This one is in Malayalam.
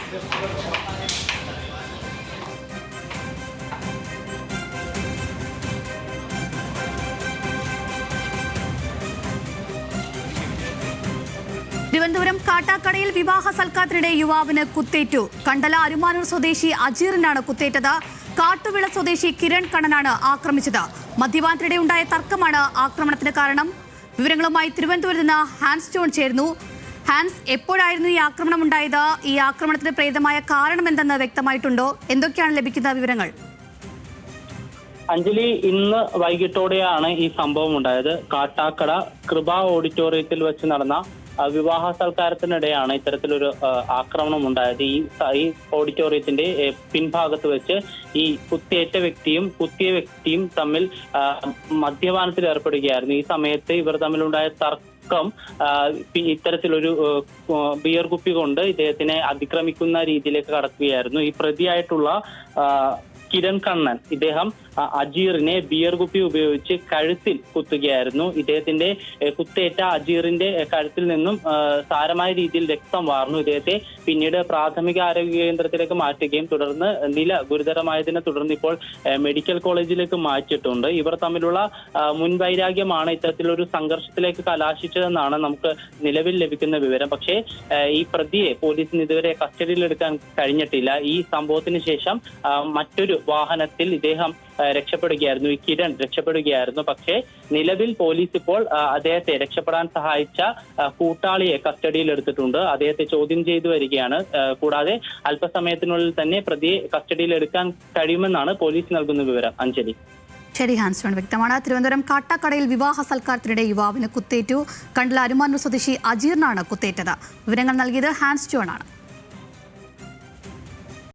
തിരുവനന്തപുരം കാട്ടാക്കടയിൽ വിവാഹ സൽക്കാരത്തിനിടെ യുവാവിന് കുത്തേറ്റു. കണ്ടല അരുമാനൂർ സ്വദേശി അജീറിനാണ് കുത്തേറ്റത്. കാട്ടുവിള സ്വദേശി കിരൺ കണ്ണനാണ് ആക്രമിച്ചത്. മദ്യപാനത്തിനിടെ ഉണ്ടായ തർക്കമാണ് ആക്രമണത്തിന് കാരണം. വിവരങ്ങളുമായി തിരുവനന്തപുരത്ത് നിന്ന് ഹാൻസ് ജോൺ ചേരുന്നു. ഹാൻസ്, എപ്പോഴായിരുന്നു ഈ ആക്രമണം ഉണ്ടായത്? ഈ ആക്രമണത്തിന് പ്രേതമായ കാരണം എന്തെന്ന് വ്യക്തമായിട്ടുണ്ടോ? എന്തൊക്കെയാണ് ലഭിക്കുന്ന വിവരങ്ങൾ? അഞ്ജലി, ഇന്ന് വൈകിട്ടോടെയാണ് ഈ സംഭവം ഉണ്ടായത്. കാട്ടാക്കട കൃപ ഓഡിറ്റോറിയത്തിൽ വെച്ച് നടന്ന വിവാഹ സൽക്കാരത്തിനിടെയാണ് ഇത്തരത്തിലൊരു ആക്രമണം ഉണ്ടായത്. ഈ ഓഡിറ്റോറിയത്തിന്റെ പിൻഭാഗത്ത് വെച്ച് ഈ കുത്തിയ വ്യക്തിയും തമ്മിൽ മദ്യപാനത്തിൽ ഏർപ്പെടുകയായിരുന്നു. ഈ സമയത്ത് ഇവർ തമ്മിലുണ്ടായ തർക്കം ഇത്തരത്തിലൊരു ബിയർ കുപ്പി കൊണ്ട് ഇദ്ദേഹത്തിനെ അതിക്രമിക്കുന്ന രീതിയിലേക്ക് കടക്കുകയായിരുന്നു. ഈ പ്രതിയായിട്ടുള്ള കിരൺ കണ്ണൻ, ഇദ്ദേഹം അജീറിനെ ബിയർ കുപ്പി ഉപയോഗിച്ച് കഴുത്തിൽ കുത്തുകയായിരുന്നു. ഇദ്ദേഹത്തിന്റെ കുത്തേറ്റ അജീറിന്റെ കഴുത്തിൽ നിന്നും സാരമായ രീതിയിൽ രക്തം വാർന്നു. ഇദ്ദേഹത്തെ പിന്നീട് പ്രാഥമിക ആരോഗ്യ കേന്ദ്രത്തിലേക്ക് മാറ്റുകയും തുടർന്ന് നില ഗുരുതരമായതിനെ തുടർന്ന് ഇപ്പോൾ മെഡിക്കൽ കോളേജിലേക്ക് മാറ്റിയിട്ടുണ്ട്. ഇവർ തമ്മിലുള്ള മുൻവൈരാഗ്യമാണ് ഇത്തരത്തിലൊരു സംഘർഷത്തിലേക്ക് കലാശിച്ചതെന്നാണ് നമുക്ക് നിലവിൽ ലഭിക്കുന്ന വിവരം. പക്ഷേ ഈ പ്രതിയെ പോലീസിന് ഇതുവരെ കസ്റ്റഡിയിലെടുക്കാൻ കഴിഞ്ഞിട്ടില്ല. ഈ സംഭവത്തിന് ശേഷം മറ്റൊരു വാഹനത്തിൽ ഇദ്ദേഹം രക്ഷപ്പെടുകയായിരുന്നു. ഈ കിരൺ രക്ഷപ്പെടുകയായിരുന്നു. പക്ഷേ നിലവിൽ പോലീസ് ഇപ്പോൾ അദ്ദേഹത്തെ രക്ഷപ്പെടാൻ സഹായിച്ച കൂട്ടാളിയെ കസ്റ്റഡിയിൽ എടുത്തിട്ടുണ്ട്. അദ്ദേഹത്തെ ചോദ്യം ചെയ്തു വരികയാണ്. കൂടാതെ അല്പസമയത്തിനുള്ളിൽ തന്നെ പ്രതിയെ കസ്റ്റഡിയിൽ എടുക്കാൻ കഴിയുമെന്നാണ് പോലീസ് നൽകുന്ന വിവരം. അഞ്ജലി. ശരി ഹാൻസ് ജോൺ, വ്യക്തമാണ്. തിരുവനന്തപുരം കാട്ടാക്കടയിൽ വിവാഹ സൽക്കാരത്തിനിടെ യുവാവിന് കുത്തേറ്റു. കണ്ടല അരുമാനൂർ സ്വദേശി അജീറിനാണ് കുത്തേറ്റത്. വിവരങ്ങൾ നൽകിയത് ഹാൻസ് ജോൺ ആണ്.